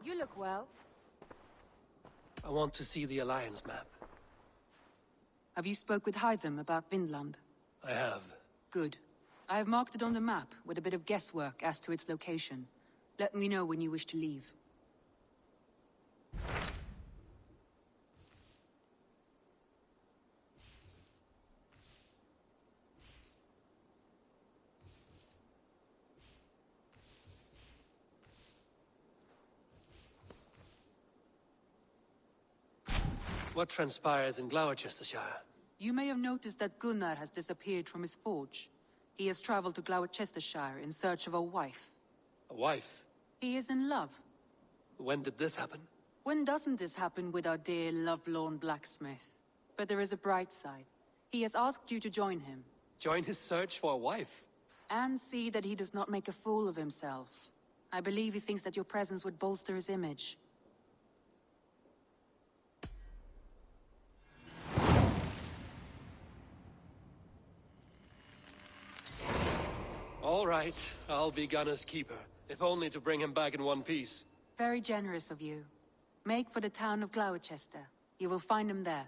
You look well. I want to see the Alliance map. Have you spoke with Hytham about Vinland? I have. Good. I have marked it on the map, with a bit of guesswork as to its location. Let me know when you wish to leave. What transpires in Gloucestershire? You may have noticed that Gunnar has disappeared from his forge. He has traveled to Gloucestershire in search of a wife. A wife? He is in love. When did this happen? When doesn't this happen with our dear lovelorn blacksmith? But there is a bright side. He has asked you to join him. Join his search for a wife? And see that he does not make a fool of himself. I believe he thinks that your presence would bolster his image. All right, I'll be Gunner's keeper, if only to bring him back in one piece. Very generous of you. Make for the town of Glowecestre. You will find him there.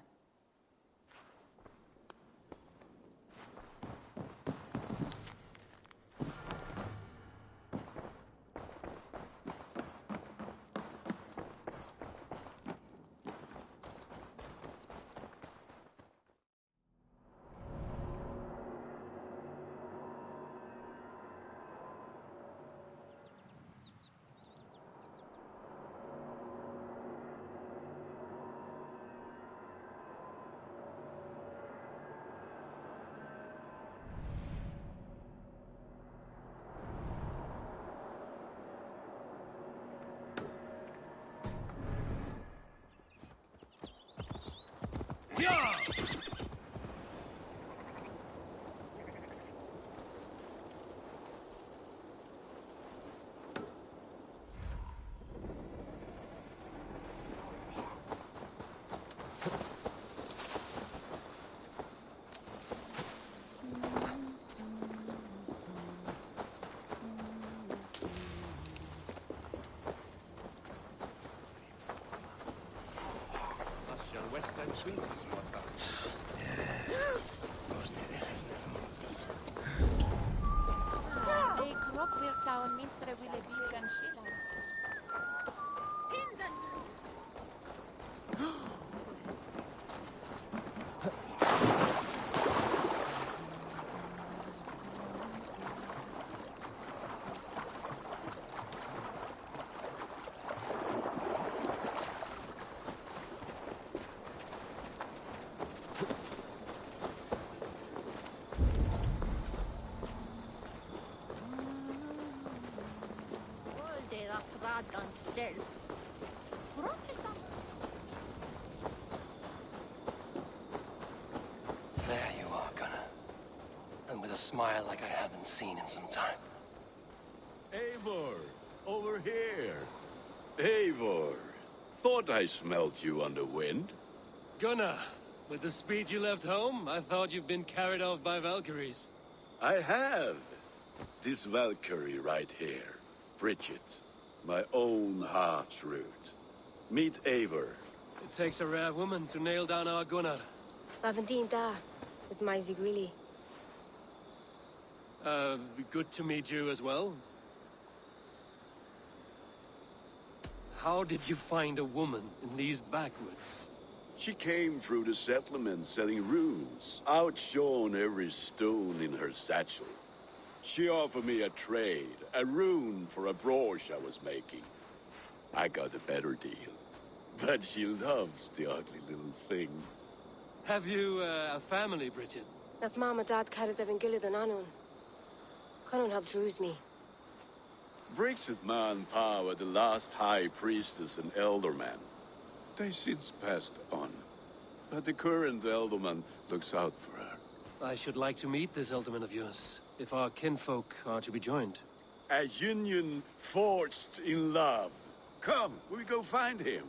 Ze krok weer touwen minstens willen bieden schillen. Pinden! On self. There you are, Gunner. And with a smile like I haven't seen in some time. Eivor, over here. Eivor, thought I smelt you on the wind. Gunnar, with the speed you left home, I thought you'd been carried off by Valkyries. I have. This Valkyrie right here, Bridget. My own heart's root. Meet Eivor. It takes a rare woman to nail down our Gunnar. Lavendine da, with my Zigrili. Good to meet you as well. How did you find a woman in these backwoods? She came through the settlement selling runes, outshone every stone in her satchel. She offered me a trade, a rune for a brooch I was making. I got a better deal. But she loves the ugly little thing. Have you a family, Bridget? Naf mama dad carried even gilid an anon. Cannon have drews me. Bridget man Pa were the last high priestess and elderman. They since passed on. But the current elderman looks out for her. I should like to meet this elderman of yours, if our kinfolk are to be joined. A union forged in love. Come, we go find him.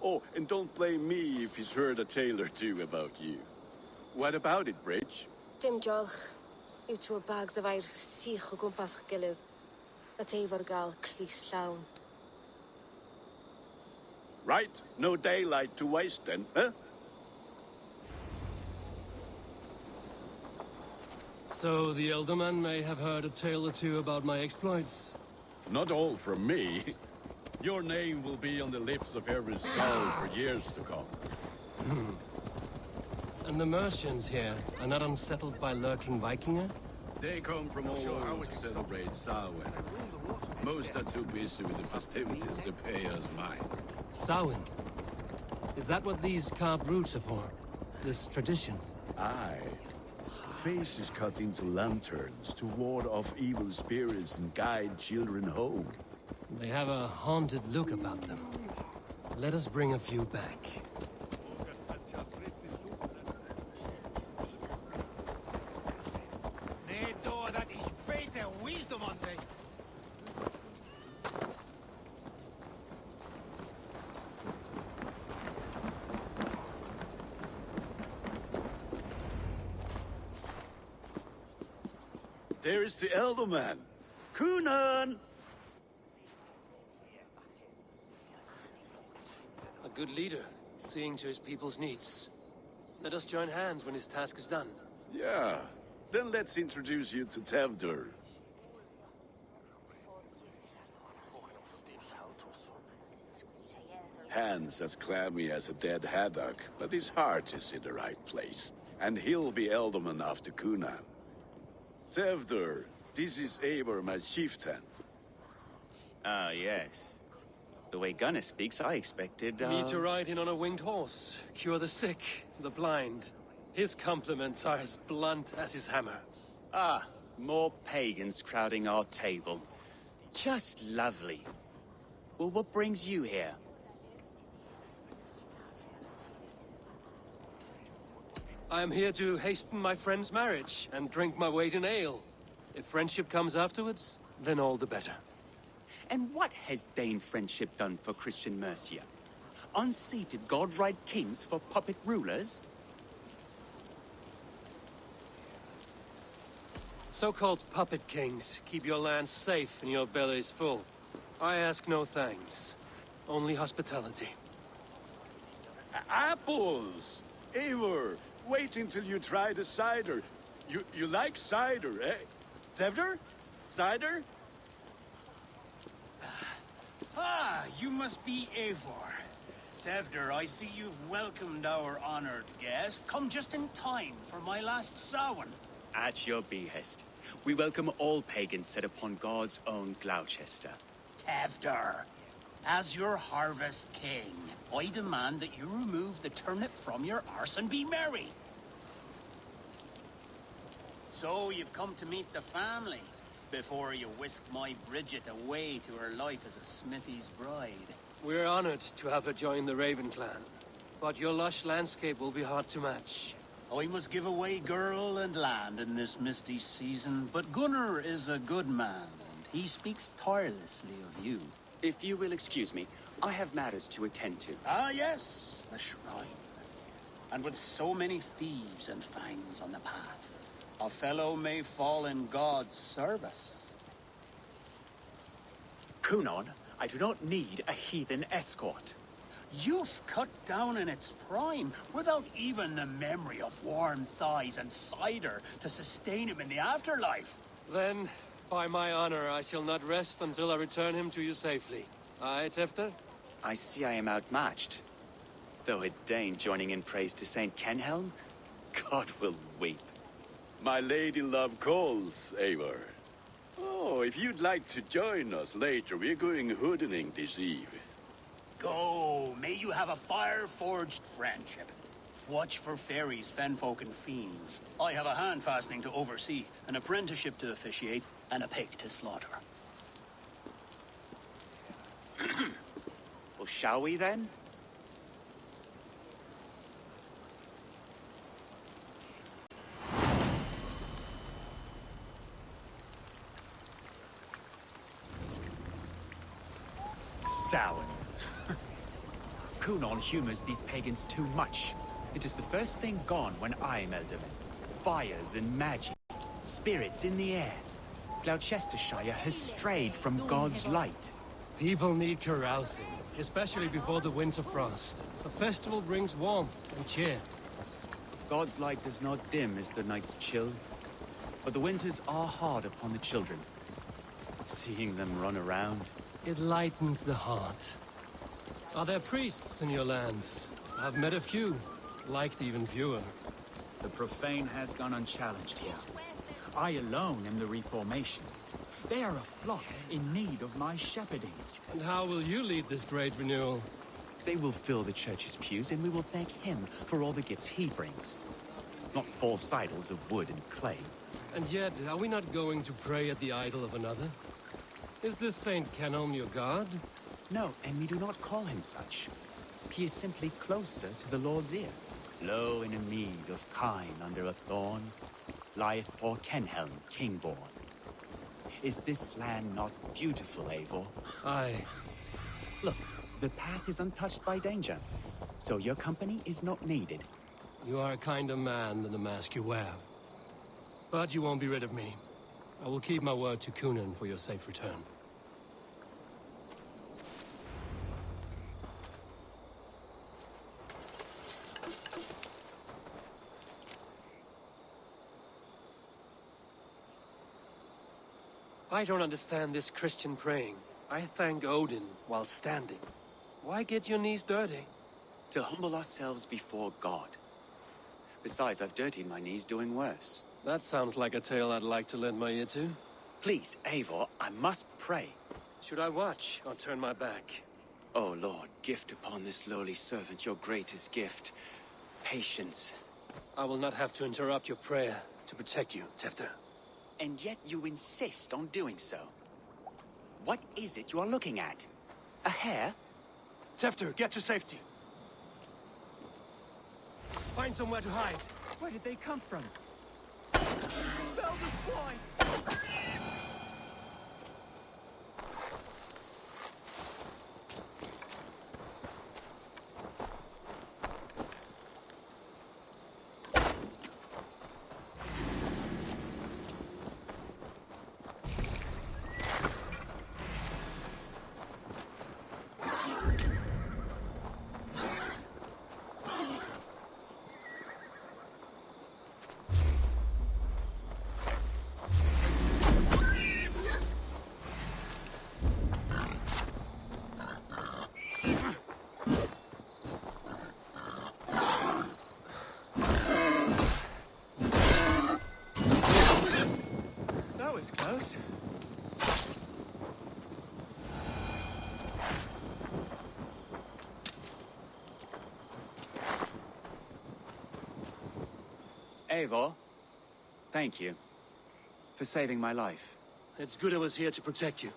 Oh, and don't blame me if he's heard a tale or two about you. What about it, Bridge? Dim jolch. You two bags of air sich o gwmpas gilid. That Eivor gal clis llawn. Right? No daylight to waste then, huh? So the Elderman may have heard a tale or two about my exploits. Not all from me. Your name will be on the lips of every skull for years to come. And the Mercians here are not unsettled by lurking Vikinger? They come from all over to celebrate Samhain. Most are too busy with the festivities to pay us mind. Samhain? Is that what these carved roots are for? This tradition? Aye. Faces cut into lanterns to ward off evil spirits and guide children home. They have a haunted look about them. Let us bring a few back. There is the Elderman. Kunan! A good leader, seeing to his people's needs. Let us join hands when his task is done. Yeah. Then let's introduce you to Tevdur. Hands as clammy as a dead haddock, but his heart is in the right place. And he'll be Elderman after Kunan. Tevdur, this is Eivor, my chieftain. Ah, yes. The way Gunnar speaks, I expected, Me to ride in on a winged horse, cure the sick, the blind. His compliments are as blunt as his hammer. Ah, more pagans crowding our table. Just lovely. Well, what brings you here? I am here to hasten my friend's marriage and drink my weight in ale. If friendship comes afterwards, then all the better. And what has Dane friendship done for Christian Mercia? Unseated god-right kings for puppet rulers? So-called puppet kings keep your lands safe and your bellies full. I ask no thanks, only hospitality. Apples! Eivor, wait until you try the cider. You like cider, eh? Tevdur? Cider? Ah, you must be Eivor. Tevdur, I see you've welcomed our honored guest. Come just in time for my last Samhain. At your behest. We welcome all pagans set upon God's own Glowecestre. Tevdur, as your harvest king, I demand that you remove the turnip from your arse and be merry. So you've come to meet the family, before you whisk my Bridget away to her life as a smithy's bride. We're honored to have her join the Raven clan, but your lush landscape will be hard to match. I must give away girl and land in this misty season, but Gunnar is a good man, and he speaks tirelessly of you. If you will excuse me, I have matters to attend to. Ah, yes, the shrine. And with so many thieves and fangs on the path, a fellow may fall in God's service. Kunon, I do not need a heathen escort. Youth cut down in its prime, without even the memory of warm thighs and cider to sustain him in the afterlife. Then, by my honor, I shall not rest until I return him to you safely. Aye, Tefter? I see I am outmatched. Though a Dane joining in praise to Saint Kenhelm, God will weep. My lady love calls, Eivor. Oh, if you'd like to join us later, we're going hoodening this eve. Go, may you have a fire-forged friendship. Watch for fairies, fenfolk, and fiends. I have a hand fastening to oversee, an apprenticeship to officiate, and a pig to slaughter. Well, shall we then? Samhain. Kunon humors these pagans too much. It is the first thing gone when I am Elderman. Fires and magic. Spirits in the air. Gloucestershire has strayed from God's light. People need carousing. especially before the winter frost. A festival brings warmth and cheer. God's light does not dim as the nights chill, but the winters are hard upon the children. Seeing them run around, It lightens the heart. Are there priests in your lands? I've met a few, liked even fewer. The profane has gone unchallenged here. I alone am the Reformation. They are a flock in need of my shepherding. And how will you lead this great renewal? they will fill the church's pews, and we will thank him for all the gifts he brings. Not false idols of wood and clay. And yet, are we not going to pray at the idol of another? Is this Saint Canom your god? No, and we do not call him such. He is simply closer to the Lord's ear. Lo, in a mead of kine under a thorn, lieth poor Kenhelm, king-born. Is this land not beautiful, Eivor? Aye. Look, the path is untouched by danger, so your company is not needed. You are a kinder man than the mask you wear. But you won't be rid of me. I will keep my word to Kunan for your safe return. I don't understand this Christian praying. I thank Odin while standing. Why get your knees dirty? To humble ourselves before God. Besides, I've dirtied my knees doing worse. That sounds like a tale I'd like to lend my ear to. Please, Eivor, I must pray. Should I watch or turn my back? Oh Lord, gift upon this lowly servant your greatest gift. Patience. I will not have to interrupt your prayer to protect you, Tefter. And yet you insist on doing so. What is it you are looking at? A hare? Tefter, get to safety. Find somewhere to hide. Where did they come from? Fell the swine! That was close. Eivor, thank you for saving my life. It's good I was here to protect you.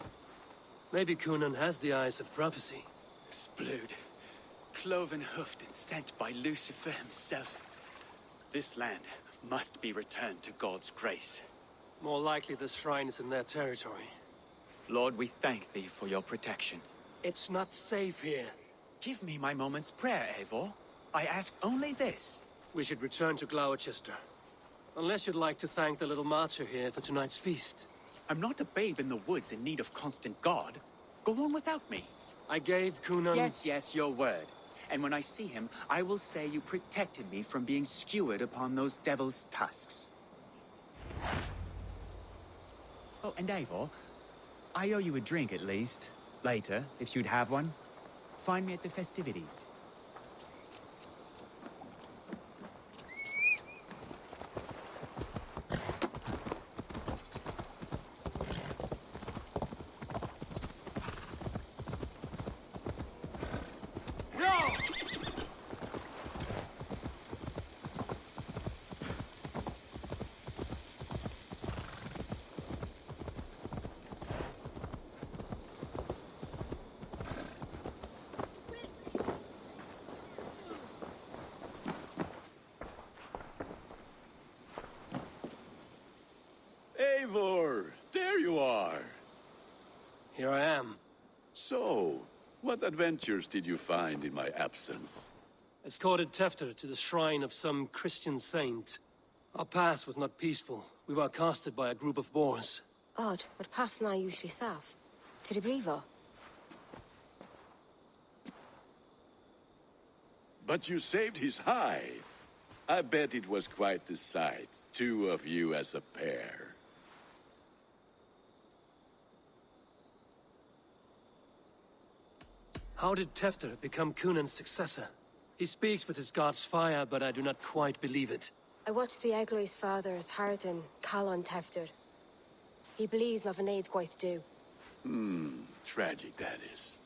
Maybe Kunan has the eyes of prophecy. Splood, cloven-hoofed and sent by Lucifer himself. This land must be returned to God's grace. More likely the shrine is in their territory. Lord, we thank thee for your protection. It's not safe here. Give me my moment's prayer, Eivor. I ask only this. We should return to Glowecestre. Unless you'd like to thank the little martyr here for tonight's feast. I'm not a babe in the woods in need of constant guard. Go on without me. I gave Kunan... Yes, your word. And when I see him, I will say you protected me from being skewered upon those devil's tusks. Oh, and Eivor, I owe you a drink at least. Later, if you'd have one. Find me at the festivities. Eivor, there you are. Here I am. So, what adventures did you find in my absence? Escorted Tefter to the shrine of some Christian saint. Our path was not peaceful. We were accosted by a group of boars. Odd, but path na usually safe. To the Brievo. But you saved his hide. I bet it was quite the sight. Two of you as a pair. How did Tefter become Cunan's successor? He speaks with his god's fire, but I do not quite believe it. I watched the Egloi's father's heart and call on Tefter. He believes Mavanaid's quite due. Tragic that is.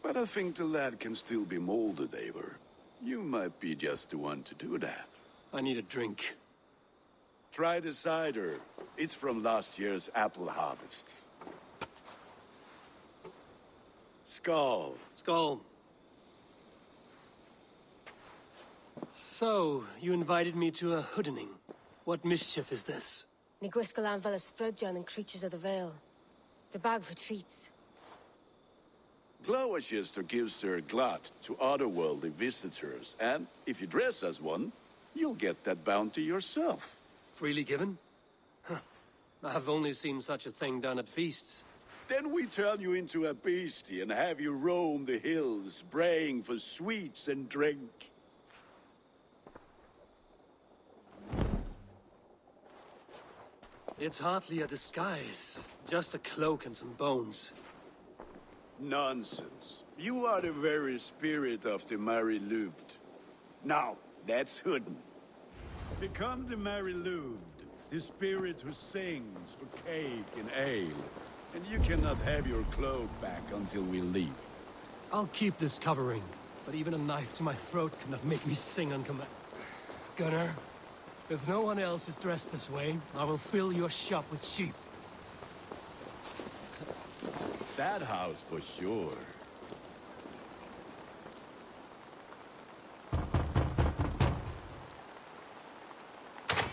But I think the lad can still be molded, Eivor. You might be just the one to do that. I need a drink. Try the cider. It's from last year's apple harvest. Skull. Skull. So, you invited me to a hoodening. What mischief is this? Ní gwisgail anfel ysbrydion and creatures of the Vale. The bag for treats. Glowecestre gives their glut to otherworldly visitors, and if you dress as one, you'll get that bounty yourself. Freely given? Huh. I've only seen such a thing done at feasts. Then we turn you into a beastie and have you roam the hills, braying for sweets and drink. It's hardly a disguise. Just a cloak and some bones. Nonsense. You are the very spirit of the Mary Louved. Now, that's hooden. Become the Mary Louved, the spirit who sings for cake and ale. And you cannot have your cloak back until we leave. I'll keep this covering, but even a knife to my throat cannot make me sing on command. Gunnar, if no one else is dressed this way, I will fill your shop with sheep. That house for sure.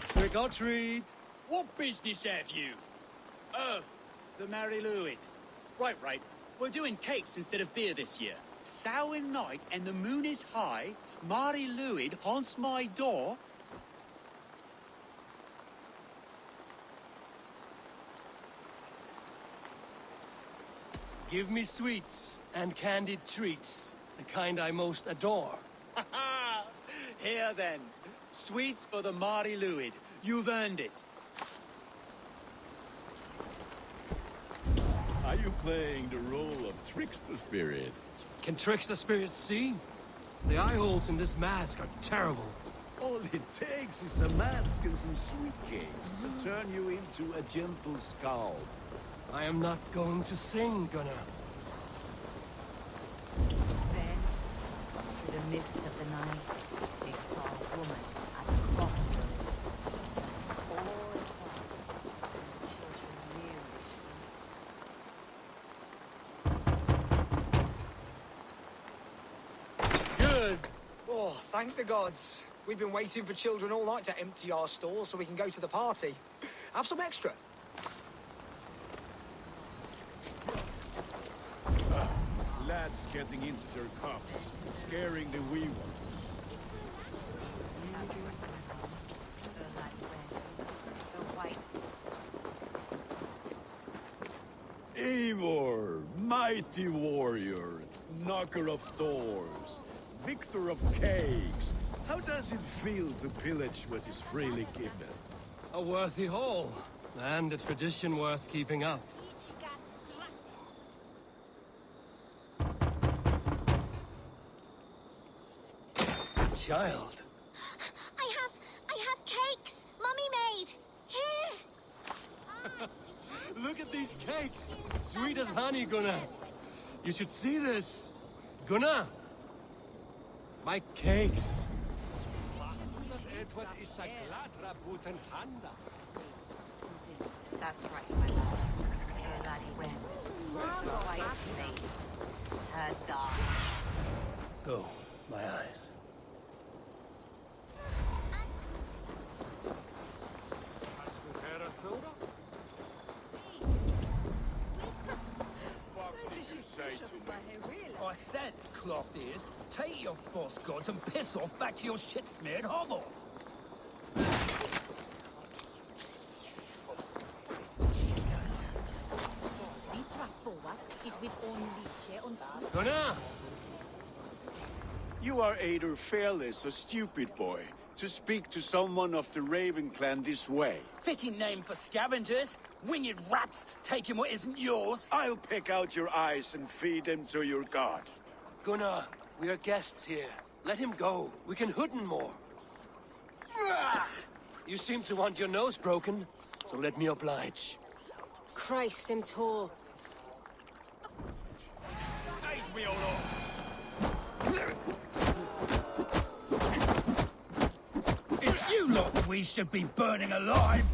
Trick or treat! What business have you? Oh, the Mary Louid. Right. We're doing cakes instead of beer this year. Samhain night and the moon is high. Mary Louid haunts my door. Give me sweets and candied treats, the kind I most adore. Here then. Sweets for the Mari Louid. You've earned it. Are you playing the role of trickster spirit? Can trickster spirits see? The eye holes in this mask are terrible. All it takes is a mask and some sweet cakes to turn you into a gentle skull. I am not going to sing, Gunnar. Then, through the mist of the night, they saw a woman at the crossroads. Thus all at once, and the children wearily Good! Oh, thank the gods. We've been waiting for children all night to empty our stalls so we can go to the party. Have some extra. Lads getting into their cups, scaring the wee ones. Eivor, mighty warrior, knocker of doors, victor of cakes. How does it feel to pillage what is freely given? A worthy haul, and a tradition worth keeping up. Child. I have cakes! Mummy made! Here! Look at these cakes! Sweet as honey, Gunnar! You should see this! Gunnar! My cakes! That's right, my lord. Her laddie went. Quite late. Her dog. Go, my eyes. I said, clocked ears, take your boss gods and piss off back to your shit-smeared hovel. Gunnar! You are Eivor Fearless, a stupid boy, to speak to someone of the Raven clan this way. Fitting name for scavengers. Winged rats taking what isn't yours. I'll pick out your eyes and feed them to your god. Gunnar, we are guests here. Let him go. We can hood him more. You seem to want your nose broken, so let me oblige. Christ, him tall. Age me all off. It's you lot we should be burning alive.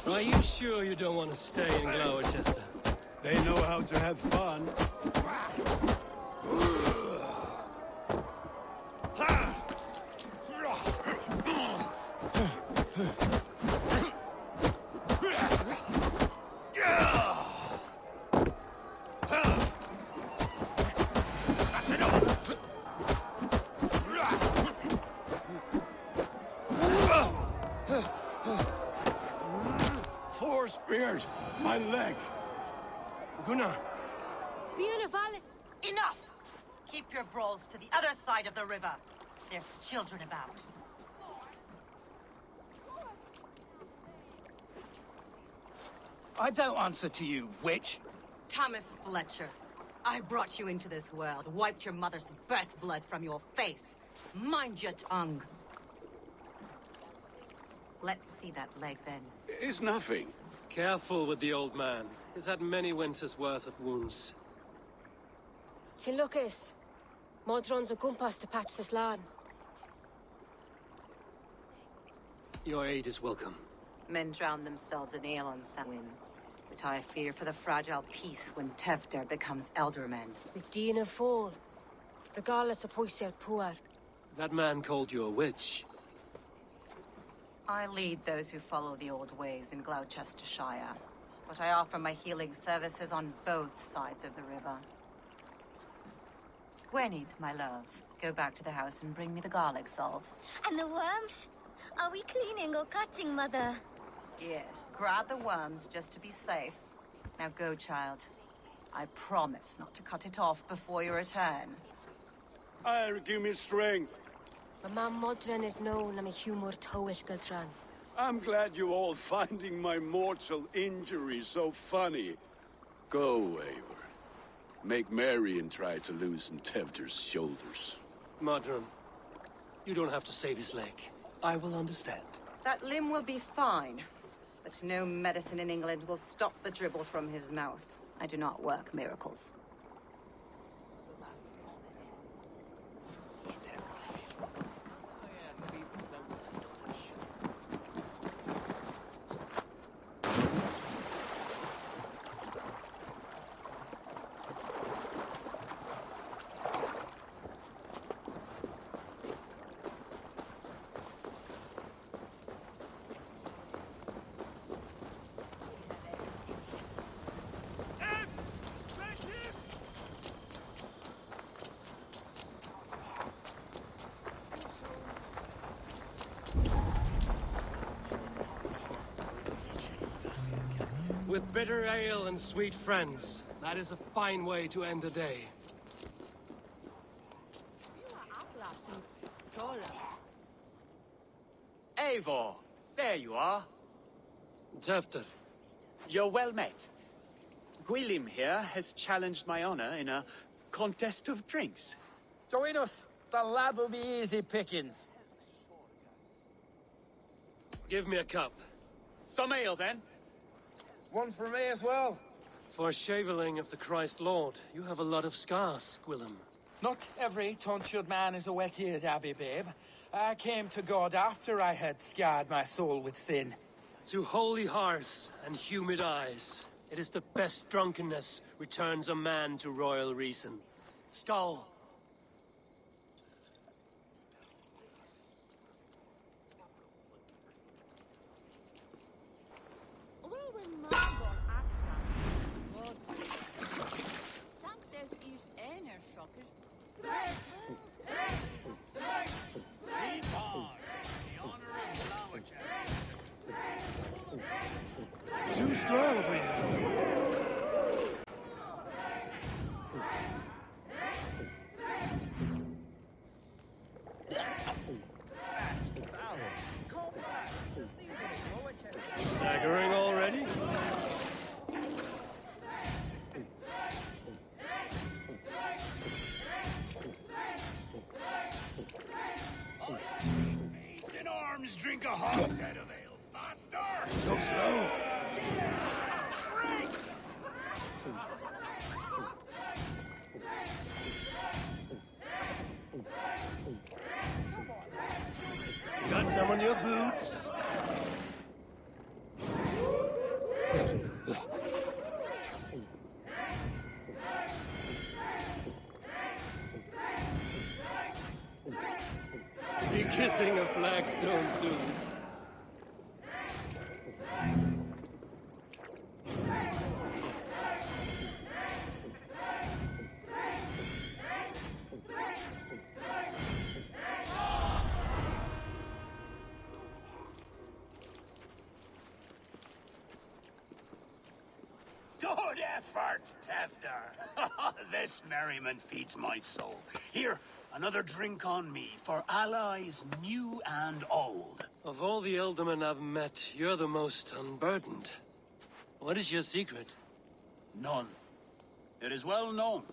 Are you sure you don't want to stay in Glowecestre? They know how to have fun. Four spears! My leg! Gunnar! Beautiful. Enough! Keep your brawls to the other side of the river. There's children about. I don't answer to you, witch. Thomas Fletcher, I brought you into this world, wiped your mother's birth blood from your face. Mind your tongue. Let's see that leg, then. It's nothing. Careful with the old man. He's had many winters' worth of wounds. Till Lucas. Modron's a gumpas to patch this land. Your aid is welcome. Men drown themselves in ale on Samhain. But I fear for the fragile peace when Tevder becomes eldermen. With Dina fall. Regardless of Poisel Puar. That man called you a witch. I lead those who follow the old ways in Gloucestershire. But I offer my healing services on both sides of the river. Gwenith, my love, go back to the house and bring me the garlic salve. And the worms? Are we cleaning or cutting, Mother? Yes, grab the worms just to be safe. Now go, child. I promise not to cut it off before you return. Give me strength. My man Modron is known I'm a humor towish Gudran. I'm glad you all finding my mortal injury so funny. Go, Eivor. Make merry and try to loosen Tevder's shoulders. Modron, you don't have to save his leg. I will understand. That limb will be fine. But no medicine in England will stop the dribble from his mouth. I do not work miracles. With bitter ale and sweet friends, that is a fine way to end the day. Eivor, there you are. Tevder, You're well met. Gwilym here has challenged my honor in a contest of drinks. Join us. The lad will be easy pickings. give me a cup. Some ale, then. One for me as well. For shaveling of the Christ Lord, you have a lot of scars, Gwilym. Not every tonsured man is a wet-eared abbey, babe. I came to God after I had scarred my soul with sin. To holy hearths and humid eyes, it is the best drunkenness returns a man to royal reason. Skull. Too strong for Staggering already? Maids in arms drink a hogshead of ale faster! So slow. Drink! Got some on your boots? Be kissing a flagstone soon. Good effort, Tefter. This merriment feeds my soul. Here, another drink on me for allies new and old. Of all the Ealdormen I've met, you're the most unburdened. What is your secret? None. It is well known.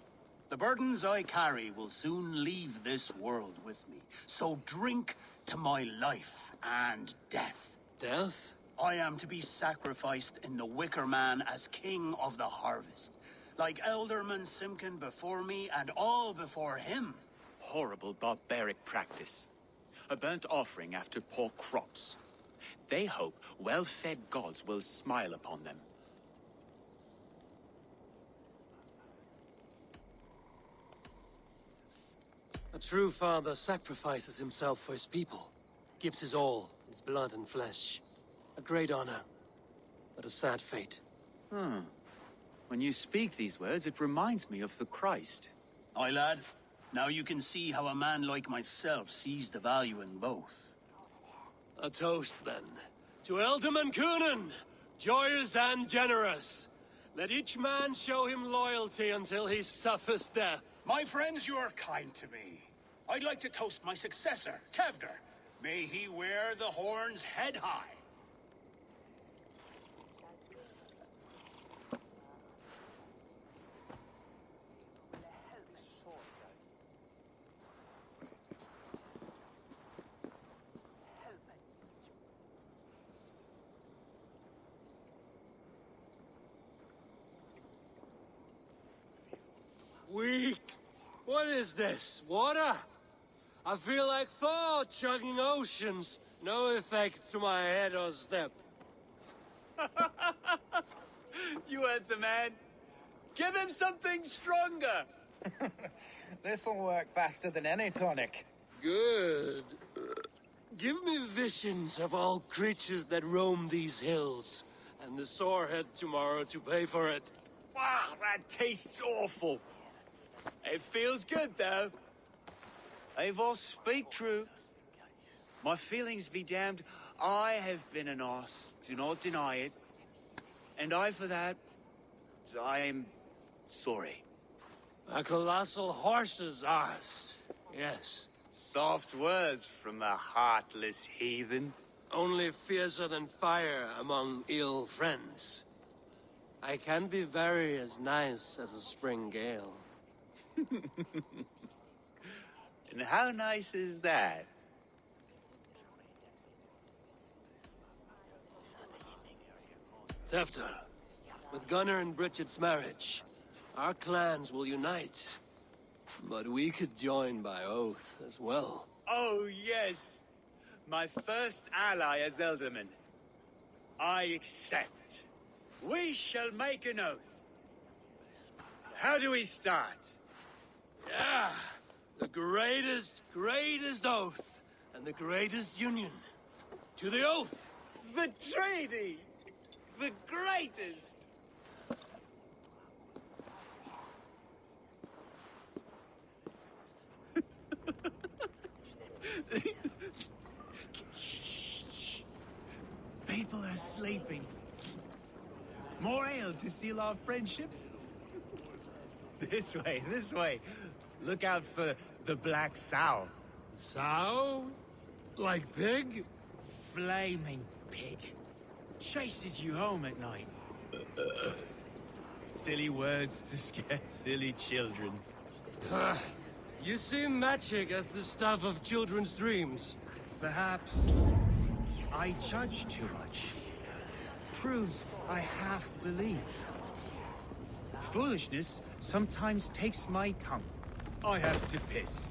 The burdens I carry will soon leave this world with me. So drink to my life and death. Death? I am to be sacrificed in the Wicker Man as king of the harvest. Like Elderman Simkin before me and all before him. Horrible barbaric practice. A burnt offering after poor crops. They hope well-fed gods will smile upon them. A true father sacrifices himself for his people. Gives his all, his blood and flesh. A great honor, but a sad fate. When you speak these words, it reminds me of the Christ. Aye, lad. Now you can see how a man like myself sees the value in both. A toast, then. To Ealdorman Coonan, joyous and generous. Let each man show him loyalty until he suffers death. My friends, you are kind to me. I'd like to toast my successor, Tevder. May he wear the horns head high. Weak. What is this? Water? I feel like Thor chugging oceans. No effect to my head or step. You heard the man. Give him something stronger. This'll work faster than any tonic. Good. Give me visions of all creatures that roam these hills, and the sorehead tomorrow to pay for it. Wow, that tastes awful. It feels good, though. Eivor, speak true. My feelings be damned. I have been an arse. Do not deny it. And I, for that, I am sorry. A colossal horse's arse. Yes. Soft words from a heartless heathen. Only fiercer than fire among ill friends. I can be very as nice as a spring gale. And how nice is that? Tefter, with Gunnar and Bridget's marriage, our clans will unite. But we could join by oath as well. Oh, yes. My first ally as Ealdorman. I accept. We shall make an oath. How do we start? Yeah, the greatest oath, and the greatest union. To the oath! The treaty! The greatest! Shh. People are sleeping. More ale to seal our friendship? This way. Look out for the black sow. Sow? Like pig? Flaming pig. chases you home at night. Silly words to scare silly children. You see magic as the stuff of children's dreams. Perhaps I judge too much. Proves I half believe. Foolishness sometimes takes my tongue. I have to piss.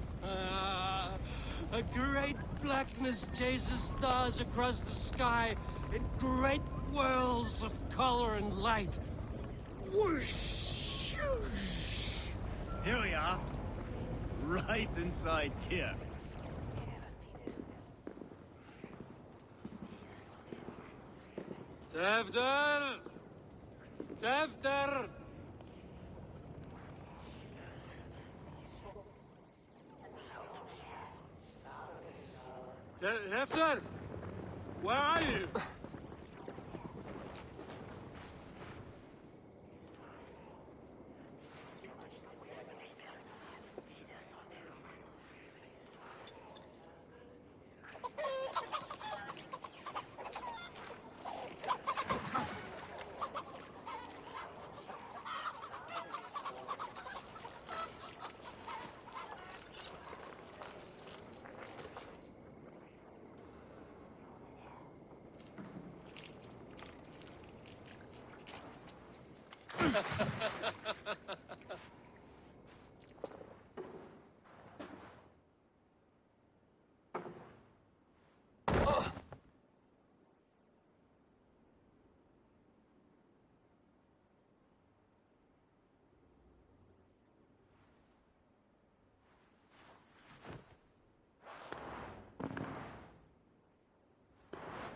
A great blackness chases stars across the sky in great whirls of color and light. Whoosh! Here we are. Right inside here. Tevder! Tevder! Hefter! Where are you?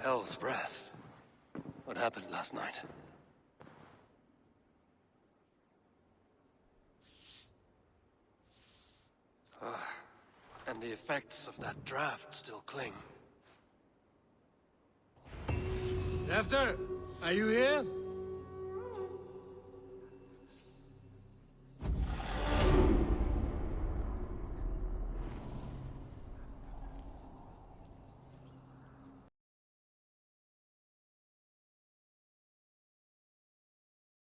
Hell's breath. What happened last night? And the effects of that draft still cling. Hefter, are you here?